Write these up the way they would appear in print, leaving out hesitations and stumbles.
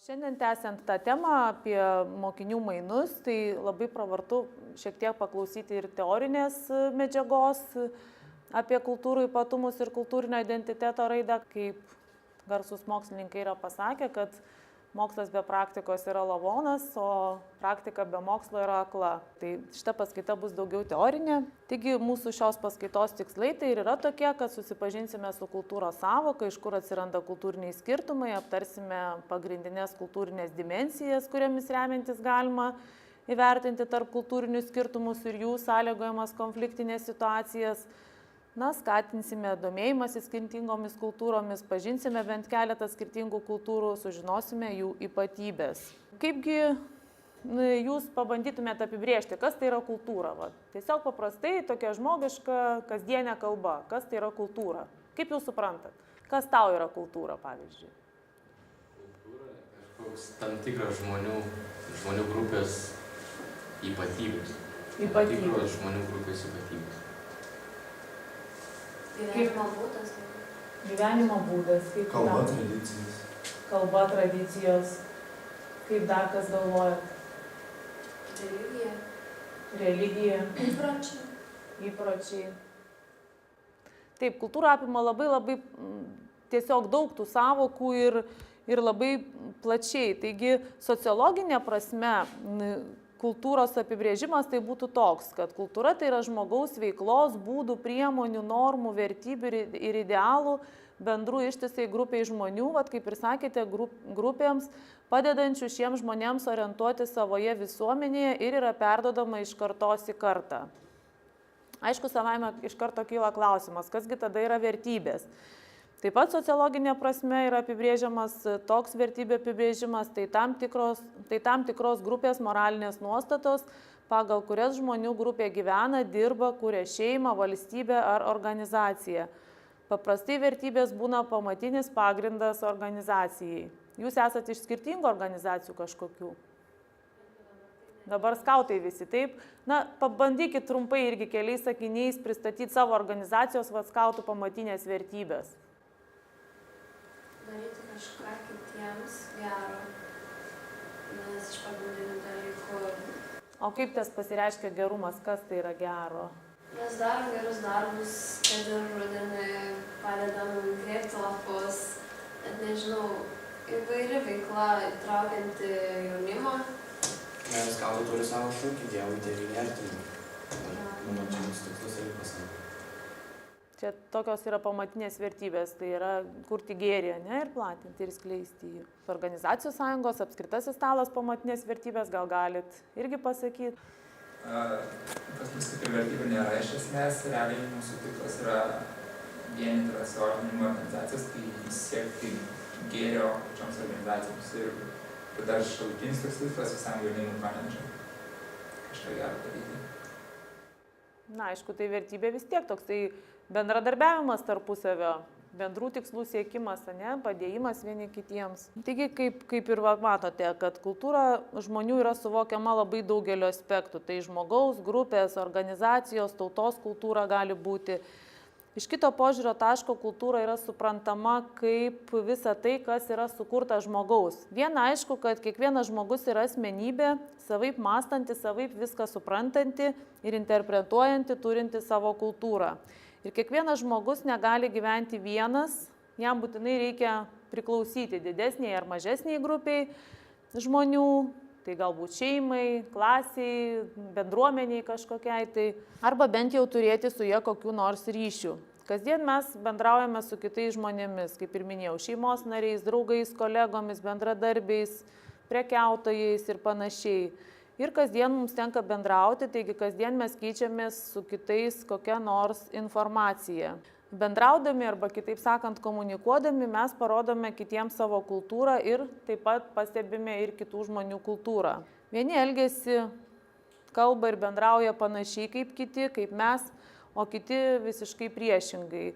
Šiandien tęsiant tą temą apie mokinių mainus, tai labai pravartu šiek tiek paklausyti ir teorinės medžiagos apie kultūrų ypatumus ir kultūrinio identiteto raidą, kaip garsus mokslininkai yra pasakę, kad mokslas be praktikos yra lavonas, o praktika be mokslo yra akla. Tai šita paskaita bus daugiau teorinė. Taigi mūsų šios paskaitos tikslai tai ir yra tokie, kad susipažinsime su kultūros sąvoka, iš kur atsiranda kultūriniai skirtumai, aptarsime pagrindinės kultūrinės dimensijas, kuriamis remiantis galima įvertinti tarp kultūrinių skirtumus ir jų sąlygojamas konfliktinės situacijas. Skatinsime domėjimąsi skirtingomis kultūromis, pažinsime bent keletą skirtingų kultūrų, sužinosime jų ypatybės. Kaipgi jūs pabandytumėte apibrėžti, kas tai yra kultūra? Tiesiog paprastai tokia žmogiška, kasdienė kalba. Kas tai yra kultūra? Kaip jūs suprantat? Kas tau yra kultūra, pavyzdžiui? Kultūra kažkoks tam tikras žmonių grupės ypatybės. Tam tikros žmonių grupės ypatybės. Gyvenimo būdas. Gyvenimo būdas. Kalba, tradicijos. Kalba, tradicijos. Kaip dar kas galvojat? Religija. Religija. Įpročiai. Taip, kultūra apima labai tiesiog daug tų sąvokų ir labai plačiai. Taigi, sociologinė prasme, kultūros apibrėžimas tai būtų toks, kad kultūra tai yra žmogaus veiklos, būdų, priemonių, normų, vertybių ir idealų bendrų ištisai grupiai žmonių, kaip ir sakėte, grupėms, padedančių šiems žmonėms orientuoti savoje visuomenėje ir yra perdodama iš kartos į kartą. Aišku, savaime iš karto kyla klausimas, kasgi tada yra vertybės. Taip pat sociologinė prasme yra apibrėžiamas toks vertybių apibrėžimas, tai tam tikros grupės moralinės nuostatos, pagal kurias žmonių grupė gyvena, dirba, kuria šeimą, valstybę ar organizaciją. Paprastai vertybės būna pamatinis pagrindas organizacijai. Jūs esate iš skirtingų organizacijų kažkokių? Dabar skautai visi, taip? Pabandykit trumpai irgi keliais sakiniais pristatyti savo organizacijos skautų pamatinės vertybės. Daryti kažką kitiems gero, nes iš pagrindinių dalykų. O kaip tas pasireiškia gerumas, kas tai yra gero? Mes darom gerus darbus, kad ir rudenį padedam grėbti lapus, net nežinau, įvairi veikla įtraukianti jaunimą. Skautai turi savo šūkį, Dievui, tėvynei, artimui. Mano čia tikslas ir pasakė. Čia tokios yra pamatinės vertybės, tai yra kurti gėrį, ir platinti ir skleisti jį. Organizacijų sąjungos apskritasis stalas pamatinės vertybės, gal galit irgi pasakyti? Pas mus kaip ir vertybių nėra iš esmės, realiai mūsų tikslas yra vienyti jaunimo organizacijas, tai siekti gėrio pačioms organizacijoms ir dar šalutinis tikslas visam jaunimui pranešti kažką gerą daryti. Aišku, tai vertybė vis tiek toksai bendradarbiavimas tarpusavio, bendrų tikslų siekimas, padėjimas vieni kitiems. Taigi, kaip ir matote, kad kultūra žmonių yra suvokiama labai daugelio aspektų. Tai žmogaus, grupės, organizacijos, tautos kultūra gali būti. Iš kito požiūrio taško kultūra yra suprantama kaip visa tai, kas yra sukurta žmogaus. Viena aišku, kad kiekvienas žmogus yra asmenybė, savaip mąstanti, savaip viską suprantanti ir interpretuojanti, turinti savo kultūrą. Ir kiekvienas žmogus negali gyventi vienas, jam būtinai reikia priklausyti didesniai ar mažesniai grupiai žmonių, tai galbūt šeimai, klasiai, bendruomeniai kažkokiai, arba bent jau turėti su jie kokių nors ryšių. Kasdien mes bendraujame su kitais žmonėmis, kaip ir minėjau, šeimos nariais, draugais, kolegomis, bendradarbiais, prekiautojais ir panašiai. Ir kasdien mums tenka bendrauti, taigi kasdien mes keičiamės su kitais kokią nors informaciją. Bendraudami arba kitaip sakant komunikuodami mes parodome kitiems savo kultūrą ir taip pat pastebime ir kitų žmonių kultūrą. Vieni elgiasi, kalba ir bendrauja panašiai kaip kiti, kaip mes, o kiti visiškai priešingai.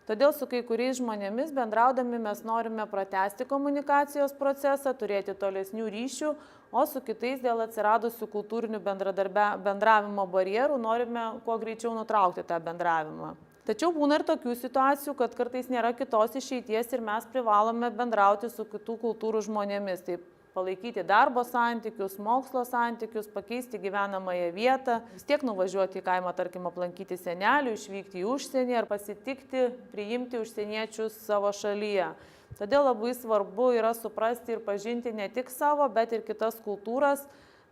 Todėl su kai kuriais žmonėmis bendraudami mes norime pratęsti komunikacijos procesą, turėti tolesnių ryšių, o su kitais dėl atsiradusių kultūrinių bendravimo barjerų norime kuo greičiau nutraukti tą bendravimą. Tačiau būna ir tokių situacijų, kad kartais nėra kitos išeities ir mes privalome bendrauti su kitų kultūrų žmonėmis. Tai palaikyti darbo santykius, mokslo santykius, pakeisti gyvenamąją vietą, vis tiek nuvažiuoti į kaimą, tarkim, aplankyti senelių, išvykti į užsienį ar pasitikti, priimti užsieniečius savo šalyje. Todėl labai svarbu yra suprasti ir pažinti ne tik savo, bet ir kitas kultūras,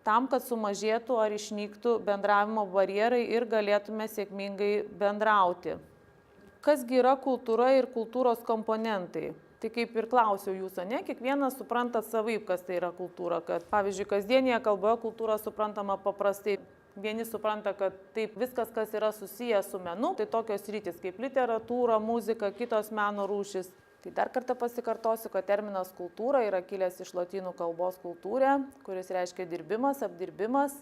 tam, kad sumažėtų ar išnyktų bendravimo barjerai ir galėtume sėkmingai bendrauti. Kasgi yra kultūra ir kultūros komponentai? Tai kaip ir klausiau jūsų, ne? Kiekvienas supranta savaip, kas tai yra kultūra. Kad, pavyzdžiui, kasdienėje kalboje kultūra suprantama paprastai. Vieni supranta, kad taip viskas, kas yra susijęs su menu, tai tokios sritys kaip literatūra, muzika, kitos meno rūšys. Tai dar kartą pasikartosiu, kad terminas kultūra yra kilęs iš lotynų kalbos kultūrė, kuris reiškia dirbimas, apdirbimas.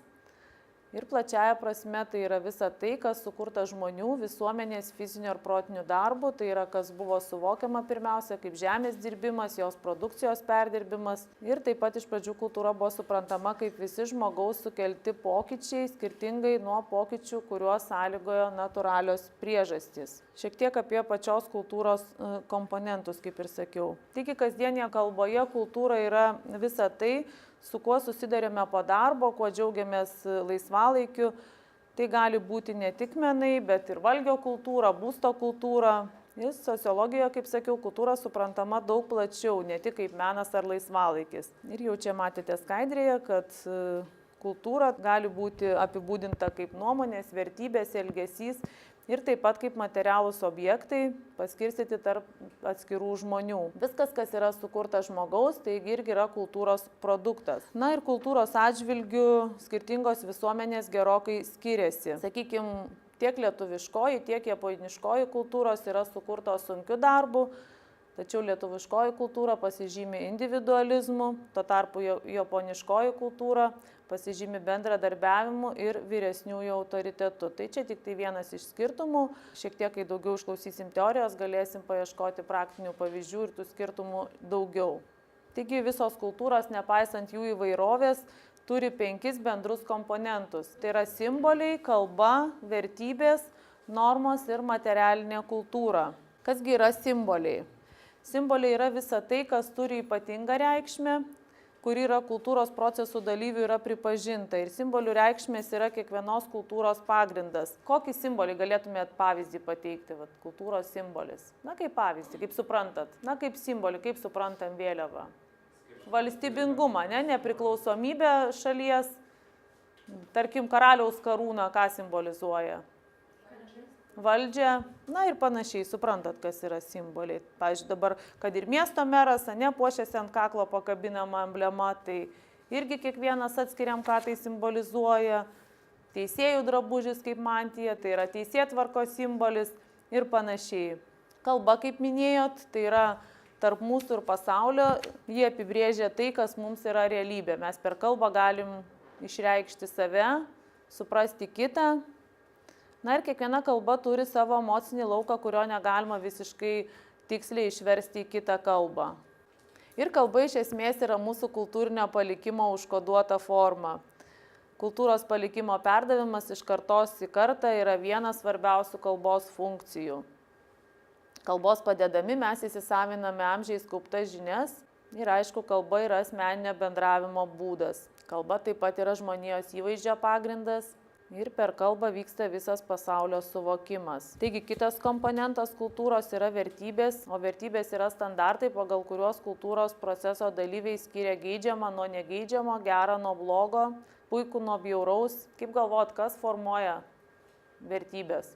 Ir plačiaja prasme tai yra visa tai, kas sukurta žmonių, visuomenės, fizinio ir protinių darbų, tai yra kas buvo suvokiama pirmiausia kaip žemės dirbimas, jos produkcijos perdirbimas. Ir taip pat iš pradžių kultūra buvo suprantama kaip visi žmogaus sukelti pokyčiai, skirtingai nuo pokyčių, kuriuos sąlygojo natūralios priežastys. Šiek tiek apie pačios kultūros komponentus, kaip ir sakiau. Taigi kasdienėje kalboje kultūra yra visa tai, su kuo susidarėme po darbo, kuo džiaugiamės laisvalaikiu. Tai gali būti ne tik menai, bet ir valgio kultūra, būsto kultūra. Ir sociologijoje, kaip sakiau, kultūra suprantama daug plačiau, ne tik kaip menas ar laisvalaikis. Ir jau čia matėte skaidrėje, kad kultūra gali būti apibūdinta kaip nuomonės, vertybės, elgesys ir taip pat kaip materialūs objektai paskirstyti tarp atskirų žmonių. Viskas, kas yra sukurta žmogaus, taigi irgi yra kultūros produktas. Na ir kultūros atžvilgių skirtingos visuomenės gerokai skiriasi. Sakykime, tiek lietuviškoji, tiek japoniškoji kultūros yra sukurtos sunkiu darbu, tačiau lietuviškoji kultūra pasižymi individualizmu, tuo tarpu japoniškoji kultūra pasižymi bendradarbiavimu ir vyresniųjų autoritetu. Tai čia tik tai vienas iš skirtumų. Šiek tiek, kai daugiau išklausysim teorijos, galėsim paieškoti praktinių pavyzdžių ir tų skirtumų daugiau. Taigi visos kultūros, nepaisant jų įvairovės, turi 5 bendrus komponentus. Tai yra simboliai, kalba, vertybės, normos ir materialinė kultūra. Kasgi yra simboliai? Simboliai yra visa tai, kas turi ypatingą reikšmę, kuri yra kultūros procesų dalyvių yra pripažinta. Ir simbolių reikšmės yra kiekvienos kultūros pagrindas. Kokį simbolį galėtumėt pavyzdį pateikti, kultūros simbolis? Na kaip pavyzdį, kaip suprantat? Na kaip simbolį, kaip suprantam vėliavą? Valstybingumą, nepriklausomybę šalies. Tarkim, karaliaus karūna, ką simbolizuoja? Valdžią, na ir panašiai, suprantat, kas yra simboliai. Pavyzdžiui, dabar, kad ir miesto meras, puošiasi ant kaklo pakabinama emblema, tai irgi kiekvienas atskiriam, ką tai simbolizuoja. Teisėjų drabužis kaip mantija, tai yra teisėtvarkos simbolis ir panašiai. Kalba, kaip minėjot, tai yra tarp mūsų ir pasaulio, jie apibrėžia tai, kas mums yra realybė. Mes per kalbą galim išreikšti save, suprasti kitą. Na ir kiekviena kalba turi savo emocinį lauką, kurio negalima visiškai tiksliai išversti į kitą kalbą. Ir kalba iš esmės yra mūsų kultūrinio palikimo užkoduota forma. Kultūros palikimo perdavimas iš kartos į kartą yra vienas svarbiausių kalbos funkcijų. Kalbos padedami mes įsisaviname amžiais kauptas žinias ir aišku, kalba yra asmeninio bendravimo būdas. Kalba taip pat yra žmonijos įvaizdžio pagrindas. Ir per kalbą vyksta visas pasaulio suvokimas. Taigi kitas komponentas kultūros yra vertybės, o vertybės yra standartai, pagal kuriuos kultūros proceso dalyviai skiria geidžiamą nuo negeidžiamo, gerą nuo blogo, puikų nuo bjauraus. Kaip galvojat, kas formuoja vertybės?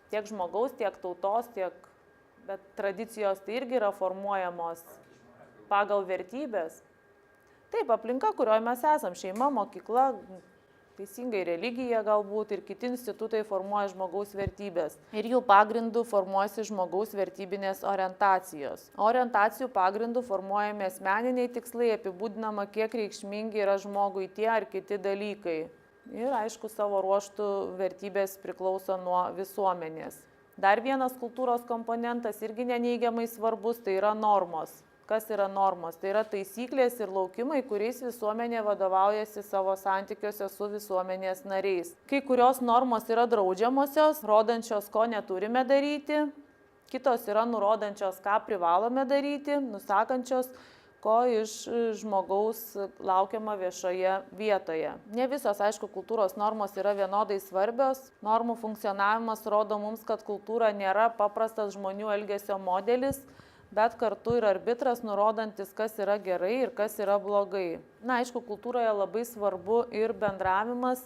Tiek žmogaus, tiek tautos, bet tradicijos tai irgi yra formuojamos pagal vertybės. Taip, aplinka, kurioje mes esam, šeima, mokykla, teisingai religija galbūt ir kiti institutai formuoja žmogaus vertybės. Ir jų pagrindų formuojasi žmogaus vertybinės orientacijos. Orientacijų pagrindų formuojami asmeniniai tikslai, apibūdinama, kiek reikšmingi yra žmogui tie ar kiti dalykai. Ir aišku, savo ruožtų vertybės priklauso nuo visuomenės. Dar vienas kultūros komponentas irgi neneigiamai svarbus, tai yra normos. Kas yra normos? Tai yra taisyklės ir laukimai, kuriais visuomenė vadovaujasi savo santykiuose su visuomenės nariais. Kai kurios normos yra draudžiamosios, rodančios, ko neturime daryti, kitos yra nurodančios, ką privalome daryti, nusakančios, ko iš žmogaus laukiama viešoje vietoje. Ne visos, aišku, kultūros normos yra vienodai svarbios. Normų funkcionavimas rodo mums, kad kultūra nėra paprastas žmonių elgesio modelis, bet kartu ir arbitras, nurodantis, kas yra gerai ir kas yra blogai. Na, aišku, kultūroje labai svarbu ir bendravimas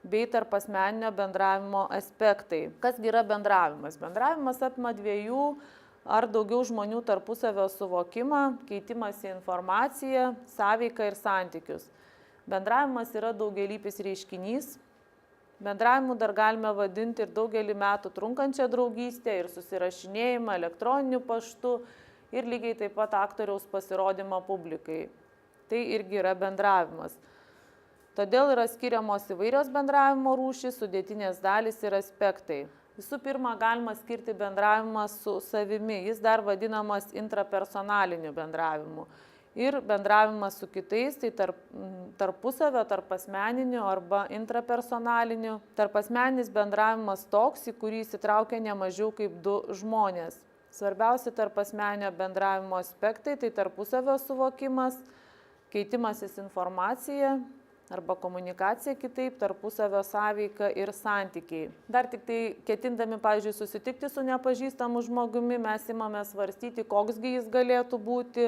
bei tarpasmeninio bendravimo aspektai. Kas yra bendravimas? Bendravimas apima dviejų ar daugiau žmonių tarpusavio suvokimą, keitimąsi informaciją, sąveiką ir santykius. Bendravimas yra daugialypis reiškinys. Bendravimu dar galime vadinti ir daugelį metų trunkančią draugystę ir susirašinėjimą elektroniniu paštu ir lygiai taip pat aktoriaus pasirodymą publikai. Tai irgi yra bendravimas. Todėl yra skiriamos įvairios bendravimo rūšys, sudėtinės dalys ir aspektai. Visų pirma, galima skirti bendravimą su savimi, jis dar vadinamas intrapersonaliniu bendravimu. Ir bendravimas su kitais, tai tarpusavio, tarpasmeniniu arba intrapersonaliniu. Tarpasmeninis bendravimas toks, į kurį įsitraukia ne mažiau kaip 2 žmonės. Svarbiausi tarpasmeninio bendravimo aspektai tai tarpusavio suvokimas, keitimasis informacija arba komunikacija kitaip, tarpusavio sąveika ir santykiai. Dar tik tai ketindami, pavyzdžiui, susitikti su nepažįstamu žmogumi, mes imame svarstyti, koksgi jis galėtų būti,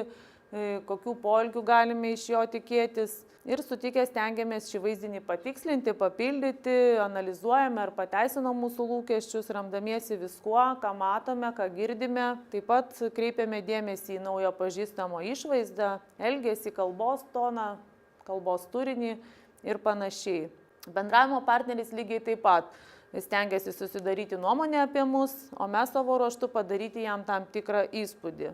kokių poelgių galime iš jo tikėtis. Ir sutikę stengiamės šį vaizdinį patikslinti, papildyti, analizuojame ar pateisino mūsų lūkesčius, remdamiesi viskuo, ką matome, ką girdime. Taip pat kreipiame dėmesį į naujo pažįstamo išvaizdą, elgesį, kalbos toną, kalbos turinį ir panašiai. Bendravimo partneris lygiai taip pat stengiasi susidaryti nuomonę apie mus, o mes savo ruožtu padaryti jam tam tikrą įspūdį.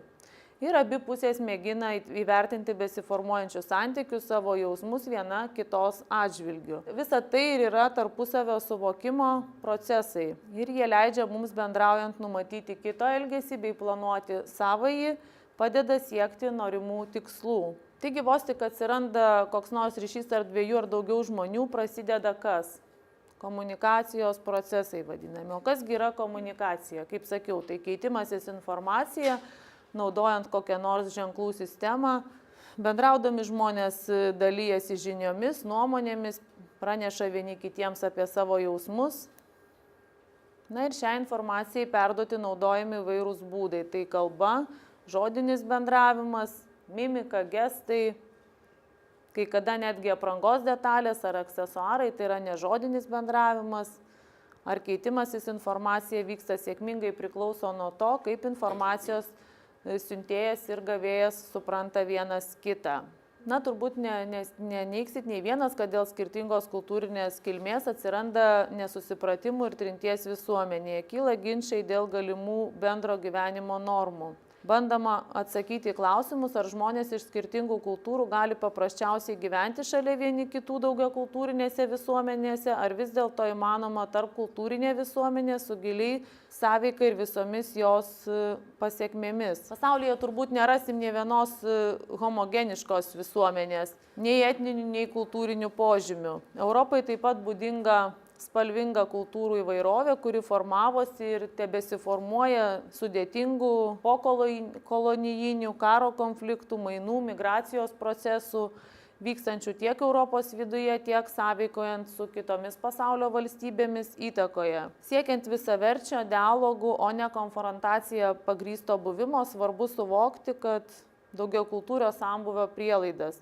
Ir abi pusės mėgina įvertinti besiformuojančius santykius, savo jausmus viena kitos atžvilgiu. Visa tai ir yra tarpusavio suvokimo procesai. Ir jie leidžia mums bendraujant numatyti kito elgesį bei planuoti savąjį, padeda siekti norimų tikslų. Taigi vos tik atsiranda koks nors ryšys tarp 2 ar daugiau žmonių, prasideda kas? Komunikacijos procesai vadinami. O kasgi yra komunikacija? Kaip sakiau, tai keitimasis informacija, naudojant kokią nors ženklų sistemą. Bendraudami žmonės dalyjasi žiniomis, nuomonėmis, praneša vieni kitiems apie savo jausmus. Na ir šią informaciją perduoti naudojami įvairūs būdai. Tai kalba, žodinis bendravimas, mimika, gestai, kai kada netgi aprangos detalės ar aksesuarai, tai yra nežodinis bendravimas. Ar keitimasis informacija vyksta sėkmingai priklauso nuo to, kaip informacijos siuntėjas ir gavėjas supranta vienas kitą. Na, turbūt neneigsit nei vienas, kad dėl skirtingos kultūrinės kilmės atsiranda nesusipratimų ir trinties visuomenėje, kyla ginčiai dėl galimų bendro gyvenimo normų. Bandama atsakyti į klausimus, ar žmonės iš skirtingų kultūrų gali paprasčiausiai gyventi šalia vieni kitų daugiakultūrinėse visuomenėse, ar vis dėlto įmanoma tarpkultūrinė visuomenė su giliai sąveika ir visomis jos pasiekmėmis. Pasaulyje turbūt nerasim nė vienos homogeniškos visuomenės, nei etninių, nei kultūrinių požymių. Europai taip pat būdinga spalvinga kultūrų įvairovė, kuri formavosi ir tebesiformuoja sudėtingų pokolonijinių karo konfliktų, mainų, migracijos procesų, vykstančių tiek Europos viduje, tiek sąveikojant su kitomis pasaulio valstybėmis įtakoje. Siekiant visaverčio dialogų, o ne konfrontacija pagrįsto buvimo, svarbu suvokti, kad daugiakultūrio sambūvio prielaidas.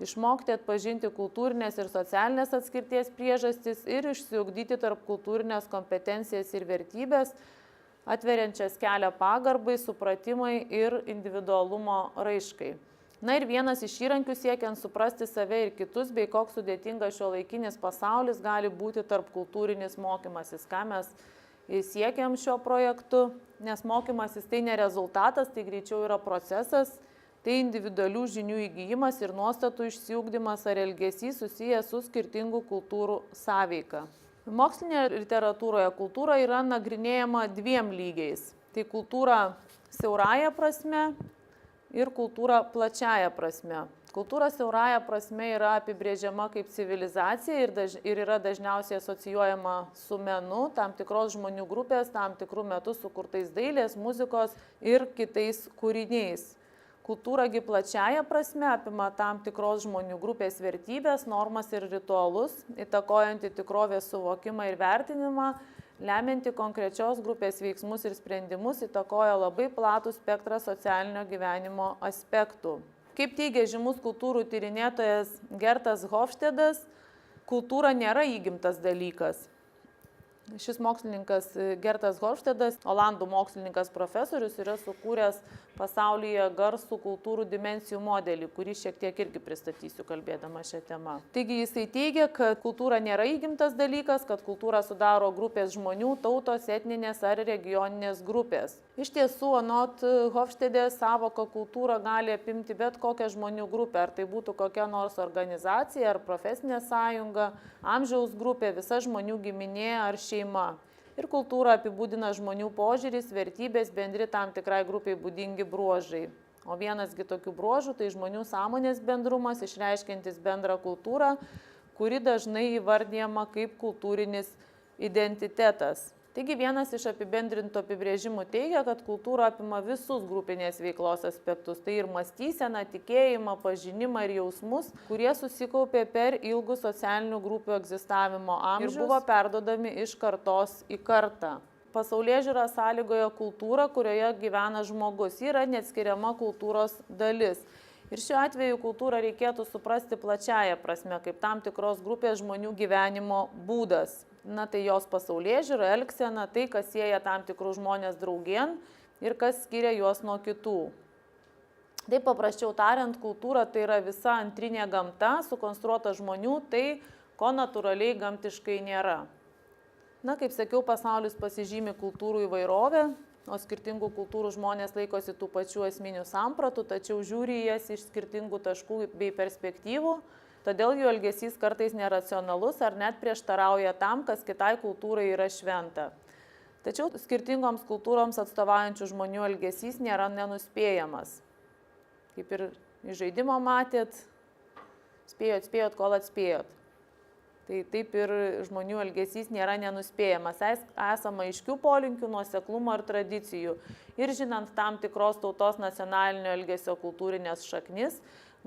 Išmokti atpažinti kultūrinės ir socialinės atskirties priežastis ir išsiugdyti tarp kultūrinės kompetencijas ir vertybės, atveriančias kelią pagarbai, supratimai ir individualumo raiškai. Na ir vienas iš įrankių siekiant suprasti save ir kitus, bei koks sudėtingas šiuolaikinis pasaulis gali būti tarpkultūrinis mokymasis, ką mes siekiam šiuo projektu, nes mokymasis tai ne rezultatas, tai greičiau yra procesas. Tai individualių žinių įgijimas ir nuostatų išsiugdymas ar elgesys susijęs su skirtingų kultūrų sąveika. Mokslinėje literatūroje kultūra yra nagrinėjama 2 lygiais. Tai kultūra siaurąja prasme ir kultūra plačiaja prasme. Kultūra siaurąja prasme yra apibrėžiama kaip civilizacija ir yra dažniausiai asocijuojama su menu, tam tikros žmonių grupės, tam tikrų metų sukurtais dailės, muzikos ir kitais kūriniais. Kultūragi plačiaja prasme apima tam tikros žmonių grupės vertybės, normas ir ritualus, įtakojanti tikrovės suvokimą ir vertinimą, lemianti konkrečios grupės veiksmus ir sprendimus, įtakoja labai platų spektrą socialinio gyvenimo aspektų. Kaip teigia žymus kultūrų tyrinėtojas Gertas Hofstedas, kultūra nėra įgimtas dalykas. Šis mokslininkas Gertas Hofstedas, olandų mokslininkas profesorius, yra sukūręs pasaulyje garsų kultūrų dimensijų modelį, kurį šiek tiek irgi pristatysiu kalbėdama šią temą. Taigi jisai teigia, kad kultūra nėra įgimtas dalykas, kad kultūrą sudaro grupės žmonių, tautos, etninės ar regioninės grupės. Iš tiesų, anot Hofstedės, sąvoka kultūra gali apimti bet kokią žmonių grupę, ar tai būtų kokia nors organizacija, ar profesinė sąjunga, amžiaus grupė, visa žmonių giminė ar šeima. Ir kultūrą apibūdina žmonių požiūris, vertybės, bendri tam tikrai grupiai būdingi bruožai. O vienasgi tokių bruožų tai žmonių sąmonės bendrumas, išreiškiantis bendrą kultūrą, kuri dažnai įvardijama kaip kultūrinis identitetas. Taigi vienas iš apibendrintų apibrėžimų teigia, kad kultūra apima visus grupinės veiklos aspektus, tai ir mąstyseną, tikėjimą, pažinimą ir jausmus, kurie susikaupė per ilgus socialinių grupių egzistavimo amžius ir buvo perduodami iš kartos į kartą. Pasaulėžiūra sąlygoja kultūrą, kurioje gyvena žmogus, yra neatskiriama kultūros dalis. Ir šiuo atveju kultūrą reikėtų suprasti plačiaja prasme, kaip tam tikros grupės žmonių gyvenimo būdas. Na tai jos pasaulėžiūra, elgsena, tai kas sieja tam tikrus žmonės draugien ir kas skiria juos nuo kitų. Taip paprasčiau tariant, kultūra tai yra visa antrinė gamta, sukonstruota žmonių, tai ko natūraliai gamtiškai nėra. Na, kaip sakiau, pasaulis pasižymi kultūrų įvairovę, o skirtingų kultūrų žmonės laikosi tų pačių esminių sampratų, tačiau žiūri jas iš skirtingų taškų bei perspektyvų. Todėl jų elgesys kartais neracionalus ar net prieštarauja tam, kas kitai kultūrai yra šventa. Tačiau skirtingoms kultūroms atstovaujančių žmonių elgesys nėra nenuspėjamas. Kaip ir iš žaidimo matėt, spėjot, kol atspėjot. Tai taip ir žmonių elgesys nėra nenuspėjamas. Esama aiškių polinkių, nuoseklumo ir tradicijų. Ir žinant tam tikros tautos nacionalinio elgesio kultūrinės šaknis,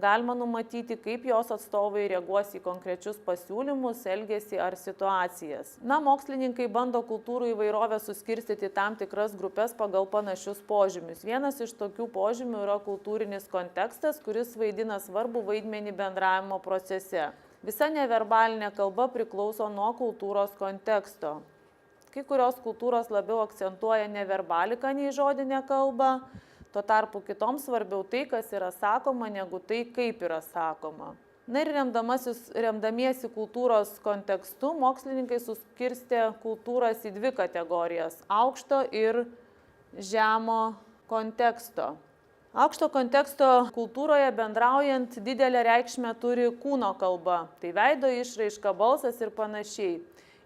galima numatyti, kaip jos atstovai reaguos į konkrečius pasiūlymus, elgesį ar situacijas. Na, mokslininkai bando kultūrų įvairovę suskirstyti tam tikras grupės pagal panašius požymius. Vienas iš tokių požymių yra kultūrinis kontekstas, kuris vaidina svarbų vaidmenį bendravimo procese. Visa neverbalinė kalba priklauso nuo kultūros konteksto. Kai kurios kultūros labiau akcentuoja neverbaliką nei žodinę kalbą, tuo tarpu kitoms svarbiau tai, kas yra sakoma, negu tai, kaip yra sakoma. Na ir remdamiesi kultūros kontekstu, mokslininkai suskirstė kultūras į dvi kategorijas – aukšto ir žemo konteksto. Aukšto konteksto kultūroje bendraujant didelę reikšmę turi kūno kalba, tai veido išraiška, balsas ir panašiai.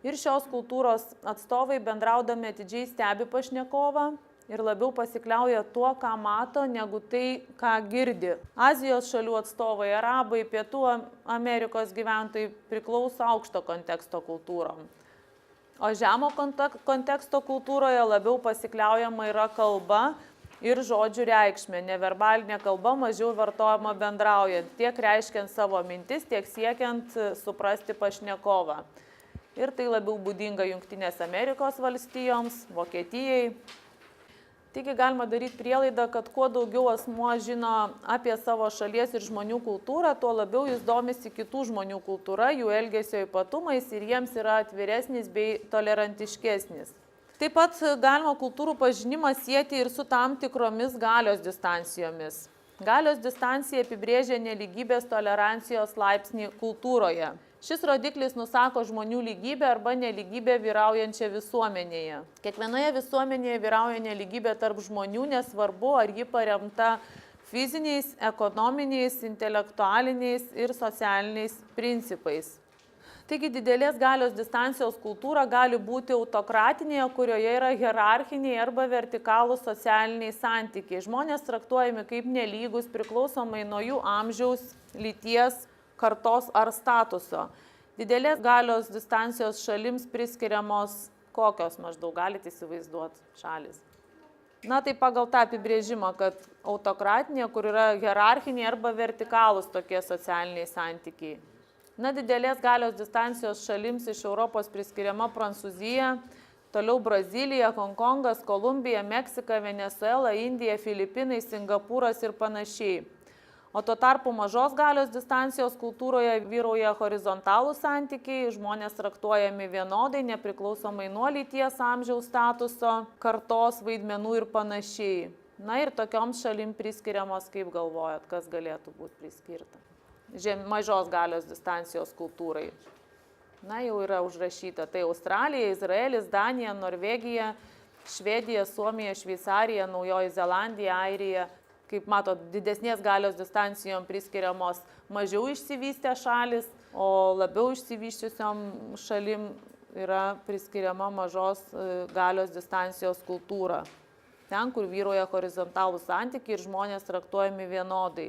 Ir šios kultūros atstovai bendraudami atidžiai stebi pašnekovą ir labiau pasikliauja tuo, ką mato, negu tai, ką girdi. Azijos šalių atstovai, arabai, Pietų Amerikos gyventojai priklauso aukšto konteksto kultūrom. O žemo konteksto kultūroje labiau pasikliaujama yra kalba ir žodžių reikšmė. Neverbalinė kalba mažiau vartojama bendraujant, tiek reiškiant savo mintis, tiek siekiant suprasti pašnekovą. Ir tai labiau būdinga Jungtinės Amerikos valstijoms, Vokietijai. Taigi galima daryti prielaidą, kad kuo daugiau asmuo žino apie savo šalies ir žmonių kultūrą, tuo labiau jis domisi kitų žmonių kultūra, jų elgesio ypatumais ir jiems yra atviresnis bei tolerantiškesnis. Taip pat galima kultūrų pažinimą sieti ir su tam tikromis galios distancijomis. Galios distancija apibrėžia nelygybės tolerancijos laipsnį kultūroje. Šis rodiklis nusako žmonių lygybę arba nelygybę vyraujančią visuomenėje. Kiekvienoje visuomenėje vyrauja nelygybė tarp žmonių, nesvarbu, ar ji paremta fiziniais, ekonominiais, intelektualiniais ir socialiniais principais. Taigi didelės galios distancijos kultūra gali būti autokratinėje, kurioje yra hierarchiniai arba vertikalūs socialiniai santykiai. Žmonės traktuojami kaip nelygus priklausomai nuo jų amžiaus, lyties, kartos ar statuso. Didelės galios distancijos šalims priskiriamos kokios maždaug galite įsivaizduoti šalis? Na tai pagal tą apibrėžimą, kad autokratinė, kur yra hierarchiniai arba vertikalūs tokie socialiniai santykiai. Na, didelės galios distancijos šalims iš Europos priskiriama Prancūzija, toliau Brazilija, Honkongas, Kolumbija, Meksika, Venezuela, Indija, Filipinai, Singapūras ir panašiai. O tuo tarpu mažos galios distancijos kultūroje vyrauja horizontalų santykiai, žmonės traktuojami vienodai, nepriklausomai nuo lyties, amžiaus statuso, kartos, vaidmenų ir panašiai. Na ir tokioms šalim priskiriamos, kaip galvojat, kas galėtų būti priskirta. Mažos galios distancijos kultūrai. Na, jau yra užrašyta. Tai Australija, Izraelis, Danija, Norvegija, Švedija, Suomija, Šveicarija, Naujoji Zelandija, Airija. Kaip matot, didesnės galios distancijom priskiriamos mažiau išsivystę šalis, o labiau išsivyščiusiom šalim yra priskiriama mažos galios distancijos kultūra. Ten, kur vyroja horizontalų santykiai ir žmonės traktuojami vienodai.